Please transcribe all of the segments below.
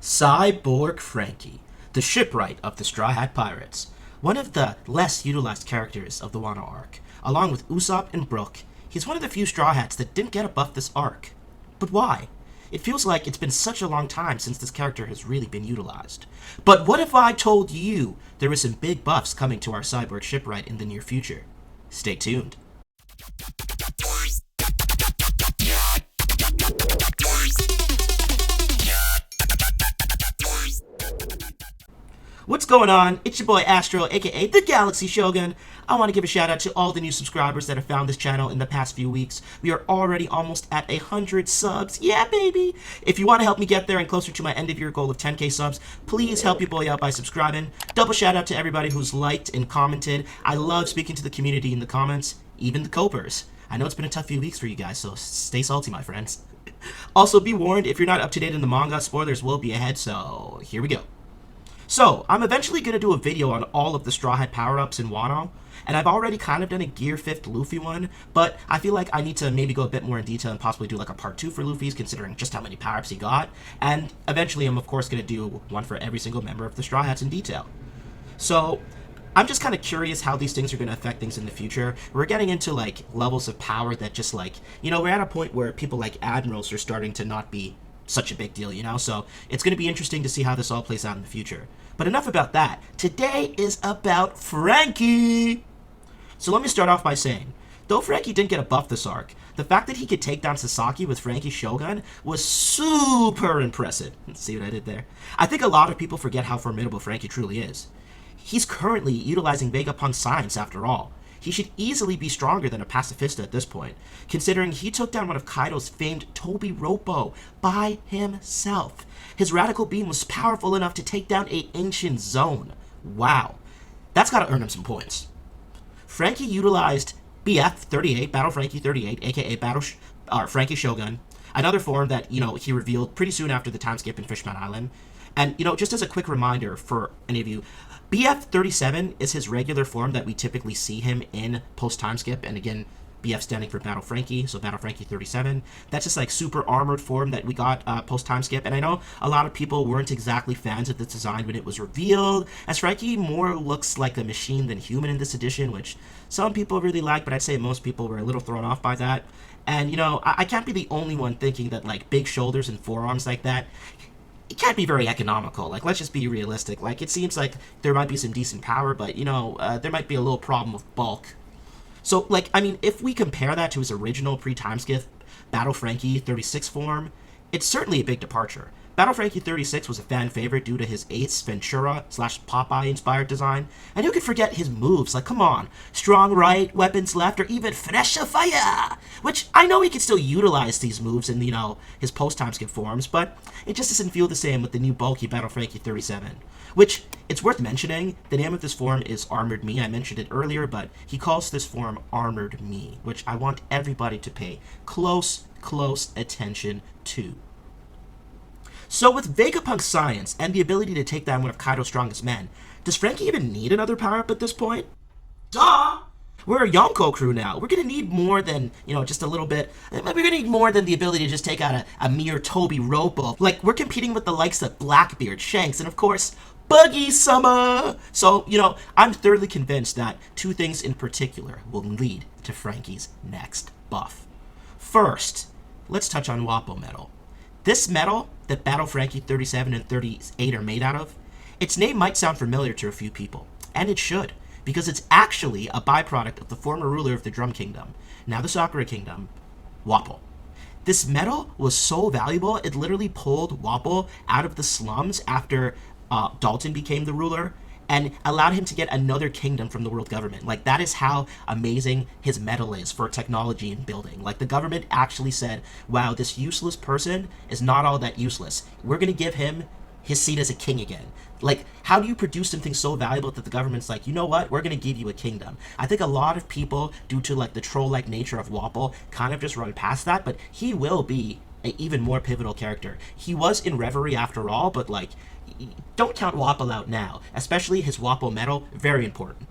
Cyborg Frankie, the shipwright of the Straw Hat Pirates, one of the less utilized characters of the Wano arc. Along with Usopp and Brook, he's one of the few Straw Hats that didn't get a buff this arc. But why? It feels like it's been such a long time since this character has really been utilized. But what if I told you there were some big buffs coming to our Cyborg shipwright in the near future? Stay tuned. What's going on? It's your boy Astro, aka the Galaxy Shogun. I want to give a shout out to all the new subscribers that have found this channel in the past few weeks. We are already almost at 100 subs. Yeah, baby! If you want to help me get there and closer to my end of year goal of 10k subs, please help your boy out by subscribing. Double shout out to everybody who's liked and commented. I love speaking to the community in the comments, even the copers. I know it's been a tough few weeks for you guys, so stay salty, my friends. Also, be warned, if you're not up to date in the manga, spoilers will be ahead, so here we go. So, I'm eventually going to do a video on all of the Straw Hat power-ups in Wano, and I've already kind of done a Gear 5th Luffy one, but I feel like I need to maybe go a bit more in detail and possibly do like a part 2 for Luffy's, considering just how many power-ups he got, and eventually I'm of course going to do one for every single member of the Straw Hats in detail. So, I'm just kind of curious how these things are going to affect things in the future. We're getting into like levels of power that just like, you know, we're at a point where people like admirals are starting to not be such a big deal, you know? So it's going to be interesting to see how this all plays out in the future. But enough about that. Today is about Frankie! So let me start off by saying, though Frankie didn't get a buff this arc, the fact that he could take down Sasaki with Frankie's Shogun was super impressive. See what I did there? I think a lot of people forget how formidable Frankie truly is. He's currently utilizing Vegapunk's science after all. He should easily be stronger than a pacifista at this point, considering he took down one of Kaido's famed Tobi-Roppo by himself. His radical beam was powerful enough to take down an ancient zone. Wow, that's gotta earn him some points. Frankie utilized BF-38, Battle Frankie 38, aka Frankie Shogun, another form that, you know, he revealed pretty soon after the time skip in Fishman Island. And, you know, just as a quick reminder for any of you, BF-37 is his regular form that we typically see him in post-time skip, and again, BF standing for Battle Frankie, so Battle Frankie 37. That's just like super armored form that we got post-time skip, and I know a lot of people weren't exactly fans of this design when it was revealed, as Frankie more looks like a machine than human in this edition, which some people really like, but I'd say most people were a little thrown off by that. And, you know, I can't be the only one thinking that, like, big shoulders and forearms like that, it can't be very economical. Like, let's just be realistic. Like, it seems like there might be some decent power, but, you know, there might be a little problem with bulk. So, like, I mean, if we compare that to his original pre-time skip Battle Frankie 36 form, it's certainly a big departure. Battle Frankie 36 was a fan favorite due to his Ace Ventura / Popeye inspired design, and who could forget his moves, like, come on, strong right, weapons left, or even fresh fire, which I know he can still utilize these moves in, you know, his post-time skip forms, but it just doesn't feel the same with the new bulky Battle Frankie 37, which, it's worth mentioning, the name of this form is Armored Me. I mentioned it earlier, but he calls this form Armored Me, which I want everybody to pay close attention to. So with Vegapunk's science and the ability to take down one of Kaido's strongest men, does Frankie even need another power-up at this point? Duh! We're a Yonko crew now. We're gonna need more than, you know, just a little bit. We're gonna need more than the ability to just take out a mere Tobi-Roppo. Like, we're competing with the likes of Blackbeard, Shanks, and of course, Buggy-sama! So, you know, I'm thoroughly convinced that two things in particular will lead to Frankie's next buff. First, let's touch on Wappo Metal. This metal that Battle Frankie 37 and 38 are made out of, its name might sound familiar to a few people, and it should, because it's actually a byproduct of the former ruler of the Drum Kingdom, now the Sakura Kingdom, Wappo. This metal was so valuable, it literally pulled Wappo out of the slums after Dalton became the ruler, and allowed him to get another kingdom from the world government. Like, that is how amazing his metal is for technology and building. Like, the government actually said, wow, this useless person is not all that useless. We're gonna give him his seat as a king again. Like, how do you produce something so valuable that the government's like, you know what, we're gonna give you a kingdom? I think a lot of people, due to like the troll-like nature of Wappo, kind of just run past that, but he will be an even more pivotal character. He was in Reverie after all, but like, don't count Wappo out now, especially his Wappo Metal, very important.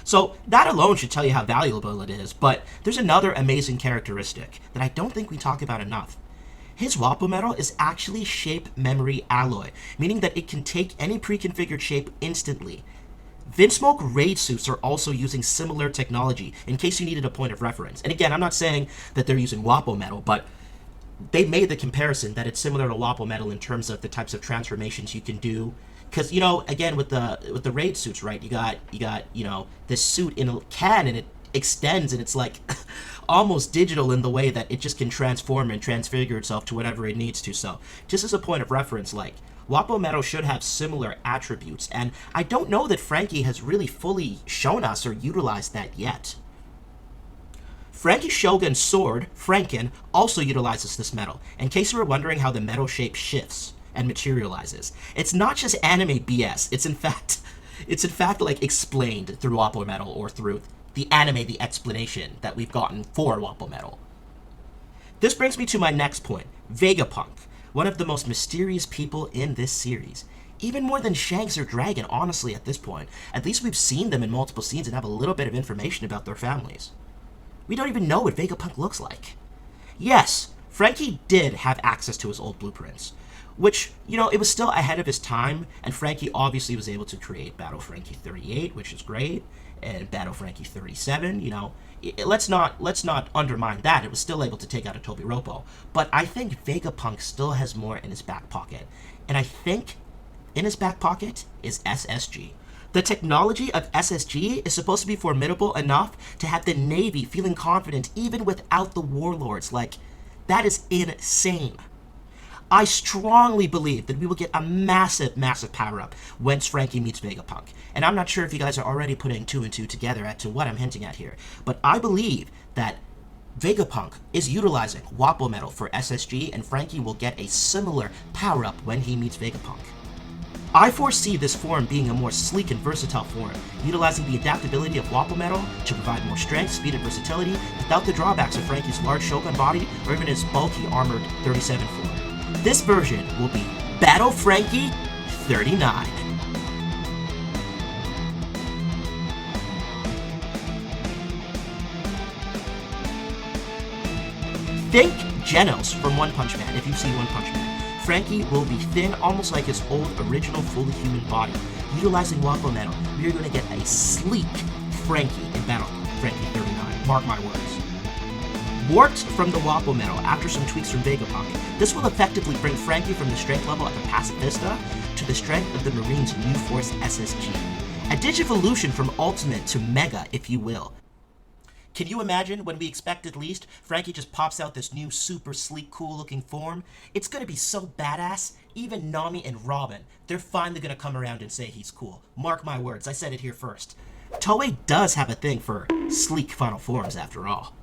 So that alone should tell you how valuable it is, but there's another amazing characteristic that I don't think we talk about enough. His Wappo Metal is actually shape memory alloy, meaning that it can take any pre-configured shape instantly. Vinsmoke raid suits are also using similar technology, in case you needed a point of reference. And again, I'm not saying that they're using Wappo Metal, but they made the comparison that it's similar to Wappo Metal in terms of the types of transformations you can do. Because, you know, again, with the raid suits, right, you got you know, this suit in a can, and it extends, and it's like almost digital in the way that it just can transform and transfigure itself to whatever it needs to. So just as a point of reference, like, Wappo Metal should have similar attributes, and I don't know that Franky has really fully shown us or utilized that yet. Franky Shogun's sword, Franken, also utilizes this metal, in case you were wondering how the metal shape shifts and materializes. It's not just anime BS, it's in fact like explained through Wappo Metal, or through the anime, the explanation that we've gotten for Wappo Metal. This brings me to my next point, Vegapunk, one of the most mysterious people in this series. Even more than Shanks or Dragon, honestly, at this point. At least we've seen them in multiple scenes and have a little bit of information about their families. We don't even know what Vegapunk looks like. Yes, Franky did have access to his old blueprints, which, you know, it was still ahead of his time, and Franky obviously was able to create Battle Franky 38, which is great, and Battle Franky 37, you know. Let's not undermine that. It was still able to take out a Tobiropo. But I think Vegapunk still has more in his back pocket. And I think in his back pocket is SSG. The technology of SSG is supposed to be formidable enough to have the Navy feeling confident even without the warlords. Like, that is insane. I strongly believe that we will get a massive, massive power-up once Franky meets Vegapunk. And I'm not sure if you guys are already putting two and two together as to what I'm hinting at here. But I believe that Vegapunk is utilizing Wappo Metal for SSG, and Franky will get a similar power-up when he meets Vegapunk. I foresee this form being a more sleek and versatile form, utilizing the adaptability of Wappo Metal to provide more strength, speed, and versatility without the drawbacks of Franky's large Shogun body or even his bulky armored 37 form. This version will be Battle Franky 39. Think Genos from One Punch Man, if you've seen One Punch Man. Franky will be thin, almost like his old original fully human body. Utilizing Wappo Metal, we are going to get a sleek Franky in Battle Franky 39. Mark my words. Warped from the Wappo Metal after some tweaks from Vegapunk, this will effectively bring Franky from the strength level of a pacifista to the strength of the Marines' new force SSG. A digivolution from Ultimate to Mega, if you will. Can you imagine when we expect at least, Franky just pops out this new super sleek, cool looking form? It's gonna be so badass, even Nami and Robin, they're finally gonna come around and say he's cool. Mark my words, I said it here first. Toei does have a thing for sleek final forms after all.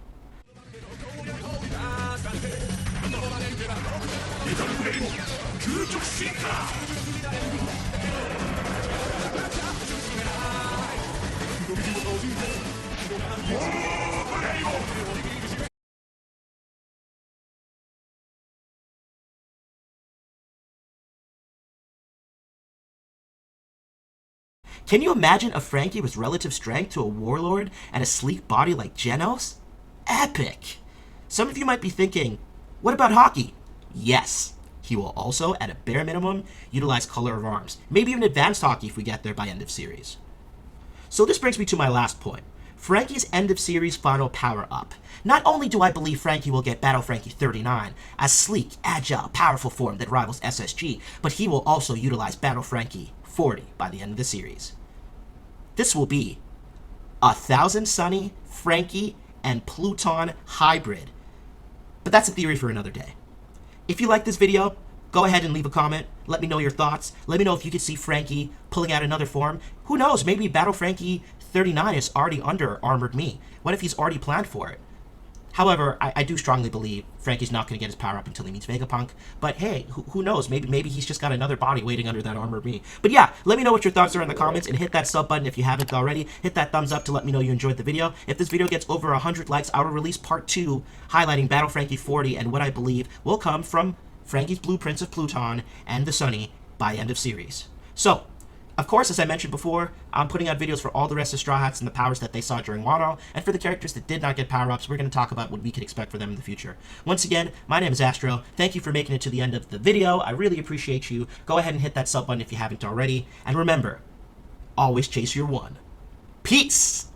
Can you imagine a Franky with relative strength to a warlord and a sleek body like Genos? Epic! Some of you might be thinking, what about Haki? Yes, he will also, at a bare minimum, utilize color of arms, maybe even advanced Haki if we get there by end of series. So this brings me to my last point, Franky's end of series final power up. Not only do I believe Franky will get Battle Franky 39, a sleek, agile, powerful form that rivals SSG, but he will also utilize Battle Franky 40 by the end of the series. This will be a Thousand Sunny, Franky, and Pluton hybrid. But that's a theory for another day. If you like this video, go ahead and leave a comment. Let me know your thoughts. Let me know if you could see Franky pulling out another form. Who knows, maybe Battle Franky 39 is already under Armored Me. What if he's already planned for it? However, I do strongly believe Franky's not going to get his power up until he meets Vegapunk. But hey, who knows? Maybe he's just got another body waiting under that Armored Me. But yeah, let me know what your thoughts are in the comments, and hit that sub button if you haven't already. Hit that thumbs up to let me know you enjoyed the video. If this video gets over 100 likes, I will release part 2 highlighting Battle Franky 40 and what I believe will come from Franky's blueprints of Pluton and the Sunny by end of series. So, Of course, as I mentioned before, I'm putting out videos for all the rest of Straw Hats and the powers that they saw during Wano, and for the characters that did not get power-ups, we're going to talk about what we can expect for them in the future. Once again, my name is Astro. Thank you for making it to the end of the video. I really appreciate you. Go ahead and hit that sub button if you haven't already. And remember, always chase your one. Peace!